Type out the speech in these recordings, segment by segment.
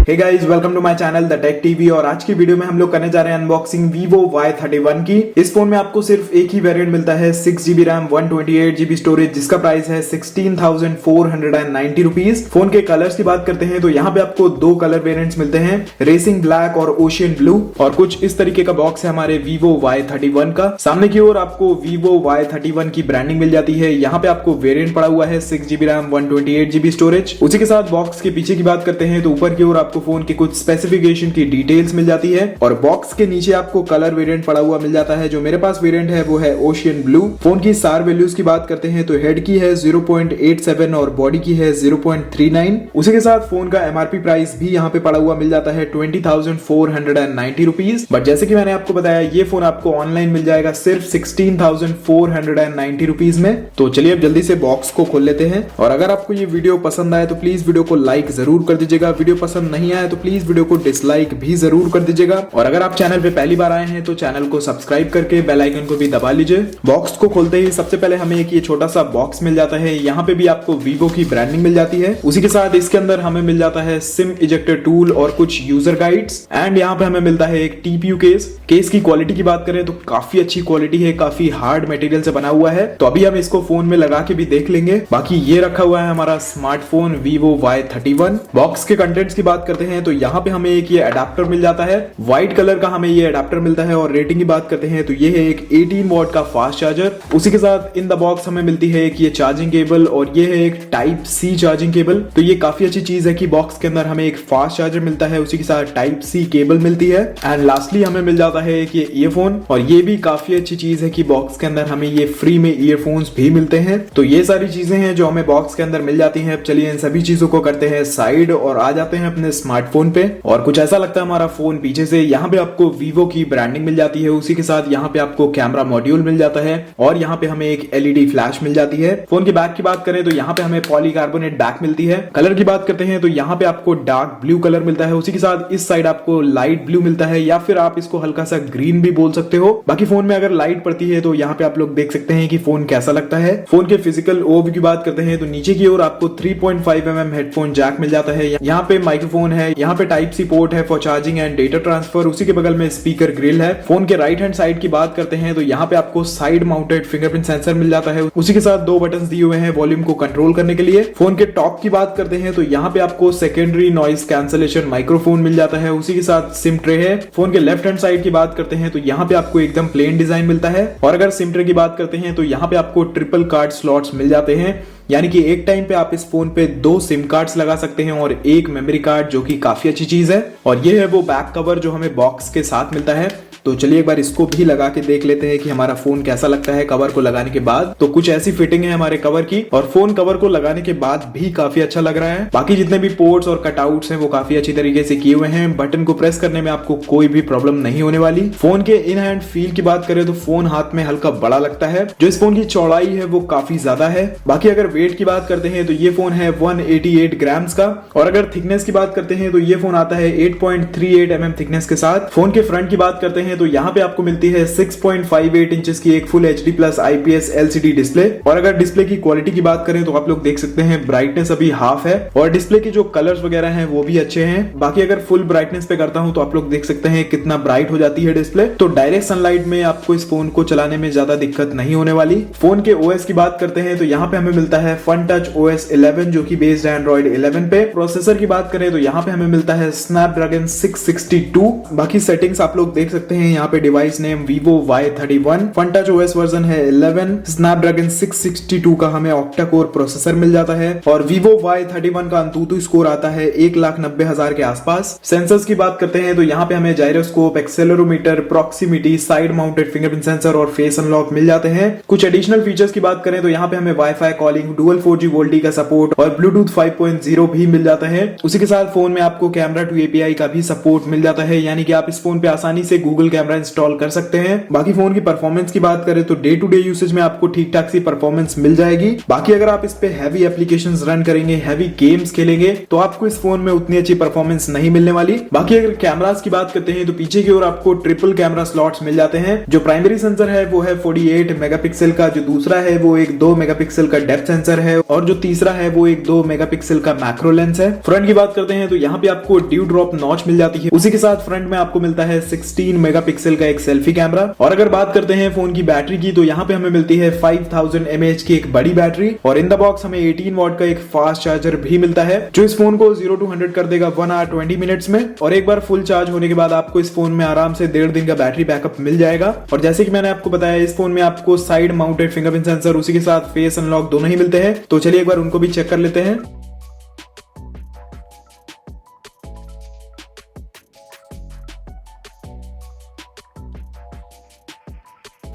Hey guys, welcome to my channel the tech TV. और आज की वीडियो में हम लोग करने जा रहे हैं अनबॉक्सिंग Vivo Y31 की। इस फोन में आपको सिर्फ एक ही वेरिएंट मिलता है 6GB रैम 128GB स्टोरेज, जिसका प्राइस है 16,490 रुपीज। फोन के कलर्स की बात करते हैं तो यहाँ पे आपको दो कलर वेरिएंट्स मिलते हैं, रेसिंग ब्लैक और ओशियन ब्लू। और कुछ इस तरीके का बॉक्स है हमारे Vivo Y31 का। सामने की ओर आपको Vivo Y31 की ब्रांडिंग मिल जाती है। यहाँ पे आपको वेरिएंट पड़ा हुआ है 6GB रैम 128GB स्टोरेज। उसी के साथ बॉक्स के पीछे की बात करते हैं तो ऊपर की ओर आपको फोन के कुछ स्पेसिफिकेशन की डिटेल्स मिल जाती है और बॉक्स के नीचे आपको कलर वेरिएंट पड़ा हुआ मिल जाता है। जो मेरे पास वेरिएंट है वो है ओशियन ब्लू। फोन की सार वैल्यूज की बात करते हैं तो हेड की है 0.87 और बॉडी की है 0.39। उसी के साथ फोन का एमआरपी प्राइस भी यहाँ पे पड़ा हुआ मिल जाता है 20,490 रुपीज। बट जैसे कि मैंने आपको बताया, ये फोन आपको ऑनलाइन मिल जाएगा सिर्फ 16,490 रुपीज में। तो चलिए अब जल्दी से बॉक्स को खोल लेते हैं। और अगर आपको ये वीडियो पसंद आए तो प्लीज वीडियो को लाइक जरूर कर दीजिएगा। वीडियो पसंद नहीं आया तो प्लीज वीडियो को डिसलाइक भी जरूर कर दीजिएगा। और अगर आप चैनल पे पहली बार आए हैं तो चैनल को सब्सक्राइब करके बेल आइकन को भी दबा लीजिए। बॉक्स को खोलते ही सबसे पहले हमें एक ये छोटा सा बॉक्स मिल जाता है। यहाँ पे भी आपको Vivo की ब्रांडिंग मिल जाती है। उसी के साथ इसके अंदर हमें मिल जाता है सिम इजेक्टर टूल और कुछ यूजर गाइड्स। एंड यहाँ पे हमें मिलता है एक TPU केस। केस की क्वालिटी की बात करें तो काफी अच्छी क्वालिटी है, काफी हार्ड मटेरियल से बना हुआ है। तो अभी हम इसको फोन में लगा के भी देख लेंगे। बाकी ये रखा हुआ है हमारा स्मार्टफोन Vivo Y31। बॉक्स के कंटेंट्स की बात करते हैं तो यहाँ पे हमें एक ये अडेप्टर मिल जाता है, व्हाइट कलर का हमें ये अडेप्टर मिलता है। और रेटिंग की बात करते हैं तो ये है एक 18 वॉट का फास्ट चार्जर। उसी के साथ इन द बॉक्स हमें मिलती है एक ये चार्जिंग केबल और ये है एक टाइप सी चार्जिंग केबल। तो ये काफी अच्छी चीज है कि बॉक्स के अंदर हमें एक फास्ट चार्जर मिलता है, उसी के साथ टाइप सी केबल मिलती है। एंड लास्टली हमें मिल जाता है एक ये ईयरफोन। और ये भी काफी अच्छी चीज है कि बॉक्स के अंदर हमें ये फ्री में ईयरफोन्स भी मिलते हैं। तो ये सारी चीजें हैं जो हमें बॉक्स के अंदर मिल जाती हैं। अब चलिए इन सभी चीजों को करते हैं साइड और आ जाते हैं अपने स्मार्टफोन पे। और कुछ ऐसा लगता है हमारा फोन पीछे से। यहाँ पे आपको Vivo की ब्रांडिंग मिल जाती है। उसी के साथ यहाँ पे आपको कैमरा मॉड्यूल मिल जाता है और यहाँ पे हमें एक LED फ्लैश मिल जाती है। फोन के बैक की बात करें तो यहाँ पे हमें पॉलीकार्बोनेट बैक मिलती है। कलर की बात करते हैं तो यहाँ पे आपको डार्क ब्लू कलर मिलता है। उसी के साथ इस साइड आपको लाइट ब्लू मिलता है, या फिर आप इसको हल्का सा ग्रीन भी बोल सकते हो। बाकी फोन में अगर लाइट पड़ती है तो यहाँ पे आप लोग देख सकते हैं कि फोन कैसा लगता है। फोन के फिजिकल ओवरव्यू की बात करते हैं तो नीचे की ओर आपको 3.5mm हेडफोन जैक मिल जाता है। यहाँ पे माइक्रोफोन है, यहाँ पे टाइप सी पोर्ट है for charging and data transfer. उसी के बगल में स्पीकर ग्रिल है। फोन के राइट हैंड साइड की बात करते हैं तो यहाँ पे आपको साइड माउंटेड फिंगरप्रिंट सेंसर मिल जाता है। उसी के साथ दो बटन दिए हुए हैं वॉल्यूम को कंट्रोल करने के लिए। फोन के टॉप की बात करते हैं तो यहाँ पे आपको सेकेंडरी नॉइज कैंसलेशन माइक्रोफोन मिल जाता है। उसी के साथ सिम ट्रे है। फोन के लेफ्ट हैंड साइड की बात करते हैं तो यहाँ पे आपको एकदम प्लेन डिजाइन मिलता है। और अगर सिम ट्रे की बात करते हैं तो यहाँ पे आपको ट्रिपल कार्ड स्लॉट्स मिल जाते हैं, यानी कि एक टाइम पे आप इस फोन पे 2 सिम कार्ड्स लगा सकते हैं और एक मेमोरी कार्ड, जो कि काफी अच्छी चीज है। और ये है वो बैक कवर जो हमें बॉक्स के साथ मिलता है। तो चलिए एक बार इसको भी लगा के देख लेते हैं कि हमारा फोन कैसा लगता है कवर को लगाने के बाद। तो कुछ ऐसी फिटिंग है हमारे कवर की और फोन कवर को लगाने के बाद भी काफी अच्छा लग रहा है। बाकी जितने भी पोर्ट्स और कटआउट्स हैं वो काफी अच्छी तरीके से किए हुए हैं। बटन को प्रेस करने में आपको कोई भी प्रॉब्लम नहीं होने वाली। फोन के इन हैंड फील की बात करें तो फोन हाथ में हल्का बड़ा लगता है। जो इस फोन की चौड़ाई है वो काफी ज्यादा है। बाकी अगर वेट की बात करते हैं तो ये फोन है 188 ग्राम्स का। और अगर थिकनेस की बात करते हैं तो ये फोन आता है 8.38mm थिकनेस के साथ। फोन के फ्रंट की बात करते हैं तो यहाँ पे आपको मिलती है 6.58 इंचेस की एक full HD plus IPS LCD display. और अगर डिस्प्ले की क्वालिटी की बात करें तो आप लोग देख सकते हैं ब्राइटनेस अभी हाफ है और डिस्प्ले के जो कलर्स वगैरह हैं वो भी अच्छे हैं। बाकी अगर फुल ब्राइटनेस पे करता हूं तो आप लोग देख सकते हैं कितना ब्राइट हो जाती है डिस्प्ले। तो डायरेक्ट सनलाइट में आपको इस फोन को चलाने में ज्यादा दिक्कत नहीं होने वाली। फोन के OS की बात करते हैं तो यहाँ पे हमें मिलता है फन टच OS 11, जो कि बेस्ड है Android 11 पे। प्रोसेसर की बात करें तो यहाँ पे हमें मिलता है स्नैपड्रैगन 662। बाकी सेटिंग्स आप लोग देख सकते हैं। यहाँ पे device name Vivo Y31, fun touch OS version है 11, स्नैपड्रैगन 662 का हमें ऑक्टा कोर प्रोसेसर मिल जाता है। और Vivo Y31 का अंतुतु स्कोर आता है 1,90,000 के आसपास। सेंसर्स की बात करते हैं तो यहाँ पे हमें gyroscope, accelerometer, proximity, side mounted fingerprint sensor और फेस अनलॉक मिल जाते हैं। कुछ एडिशनल फीचर्स की बात करें तो यहाँ पे हमें wifi calling, dual 4G VoLTE का सपोर्ट और ब्लूटूथ 5.0 भी मिल जाता है। उसी के साथ फोन में आपको कैमरा टू API का भी सपोर्ट मिल जाता है, यानी कि आप इस फोन पे आसानी से गूगल कैमरा इंस्टॉल कर सकते हैं। बाकी फोन की परफॉर्मेंस की बात करें तो डे टू डे यूसेज में आपको ठीक ठाक सी परफॉर्मेंस मिल जाएगी। बाकी अगर आप इस पे हैवी एप्लीकेशंस रन करेंगे, हैवी गेम्स खेलेंगे तो आपको इस फोन में उतनी अच्छी परफॉर्मेंस नहीं मिलने वाली। बाकी अगर कैमरास की बात करते हैं तो पीछे की ओर आपको ट्रिपल कैमरा स्लॉट्स मिल जाते हैं। जो प्राइमरी सेंसर है वो है 48 मेगापिक्सल का, जो दूसरा है वो एक 2 मेगापिक्सल का डेप्थ सेंसर सेंसर है और जो तीसरा है वो एक 2 मेगापिक्सल का मैक्रो लेंस है। फ्रंट की बात करते हैं तो यहाँ पे आपको ड्यू ड्रॉप नॉच मिल जाती है। उसी के साथ फ्रंट में आपको मिलता है 16 मेगापिक्सल का एक सेल्फी कैमरा। और अगर बात करते हैं फोन की बैटरी की तो यहाँ पे हमें मिलती है 5000 mAh की एक बड़ी बैटरी और इन द बॉक्स हमें 18 वॉट का एक फास्ट चार्जर भी मिलता है जो इस फोन को 0 to 100 कर देगा 1 hour 20 मिनट्स में। और एक बार फुल चार्ज होने के बाद आपको इस फोन में आराम से 1.5 दिन का बैटरी बैकअप मिल जाएगा। और जैसे कि मैंने आपको बताया इस फोन में आपको साइड माउंटेड फिंगरप्रिंट सेंसर उसी के साथ फेस अनलॉक दोनों ही मिलते हैं। तो चलिए एक बार उनको भी चेक कर लेते हैं।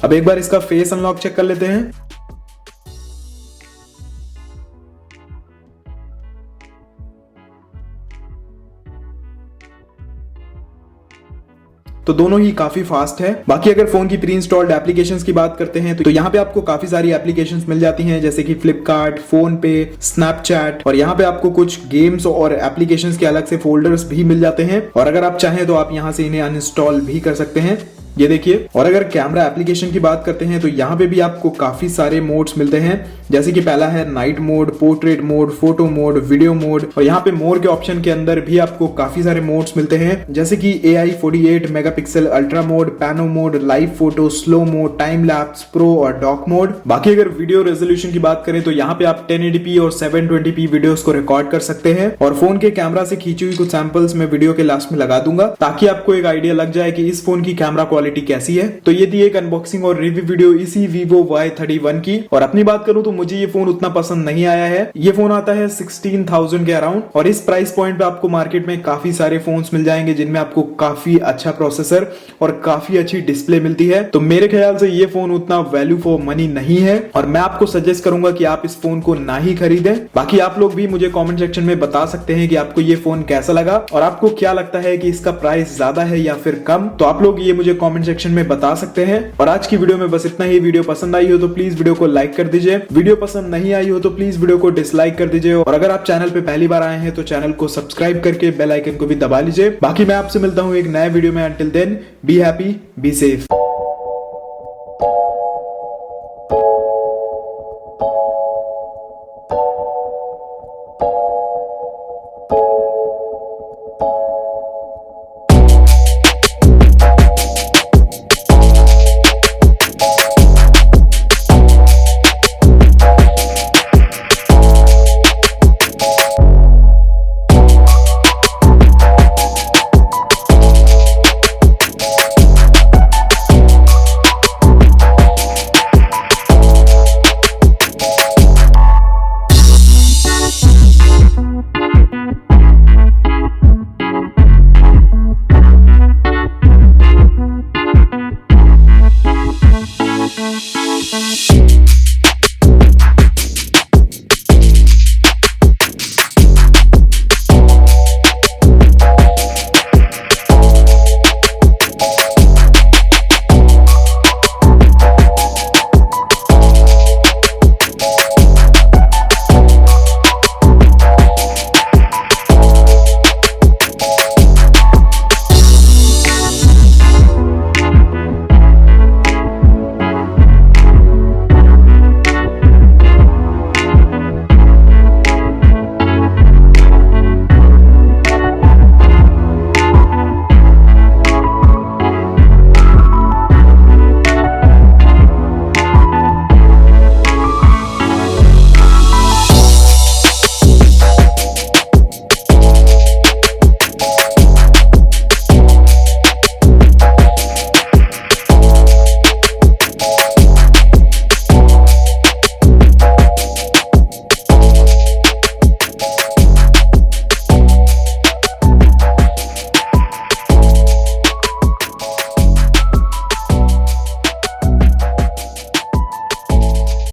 अब एक बार इसका फेस अनलॉक चेक कर लेते हैं। तो दोनों ही काफी फास्ट है। बाकी अगर फोन की प्री इंस्टॉल्ड एप्लीकेशंस की बात करते हैं तो यहाँ पे आपको काफी सारी एप्लीकेशंस मिल जाती हैं जैसे कि फ्लिपकार्ट, फोन पे, स्नैपचैट और यहाँ पे आपको कुछ गेम्स और एप्लीकेशंस के अलग से फोल्डर्स भी मिल जाते हैं। और अगर आप चाहें तो आप यहाँ से इन्हें अनइंस्टॉल भी कर सकते हैं, ये देखिए। और अगर कैमरा एप्लीकेशन की बात करते हैं तो यहाँ पे भी आपको काफी सारे मोड्स मिलते हैं जैसे कि पहला है night mode, portrait mode, photo mode, video mode. और यहाँ पे मोर के ऑप्शन के अंदर भी आपको काफी सारे मोड्स मिलते हैं जैसे कि AI 48 megapixel ultra mode, pano mode, live photo, slow mode, time lapse, pro और डॉक मोड। बाकी अगर वीडियो रेजोल्यूशन की बात करें तो यहाँ पे आप 1080p और 720p वीडियोस को रिकॉर्ड कर सकते हैं। और फोन के कैमरा से खींची हुई कुछ सैंपल्स मैं वीडियो के लास्ट में लगा दूंगा ताकि आपको एक आइडिया लग जाए कि इस फोन की कैमरा क्वालिटी कैसी है। तो ये थी एक अनबॉक्सिंग और रिव्यू वीडियो इसी Vivo Y31 की। और अपनी बात करूं तो मुझे ये फोन उतना पसंद नहीं आया है। ये फोन आता है 16,000 के अराउंड और इस प्राइस पॉइंट पे आपको मार्केट में काफी सारे फोन्स मिल जाएंगे जिनमें आपको काफी अच्छा प्रोसेसर और काफी अच्छी डिस्प्ले मिलती है। तो मेरे ख्याल से ये फोन उतना वैल्यू फॉर मनी नहीं है और मैं आपको सजेस्ट करूंगा कि आप इस फोन को ना ही खरीदें। बाकी आप लोग भी मुझे कमेंट सेक्शन में बता सकते हैं कि आपको ये फोन कैसा लगा और आपको क्या लगता है कि इसका प्राइस ज्यादा है या फिर कम। तो आप लोग ये मुझे कमेंट सेक्शन में बता सकते हैं। और आज की वीडियो में बस इतना ही। वीडियो पसंद आई हो तो प्लीज वीडियो को लाइक कर दीजिए, वीडियो पसंद नहीं आई हो तो प्लीज वीडियो को डिसलाइक कर दीजिए। और अगर आप चैनल पे पहली बार आए हैं तो चैनल को सब्सक्राइब करके बेल आइकन को भी दबा लीजिए। बाकी मैं आपसे मिलता हूं एक नए वीडियो में। Until then be happy, be safe.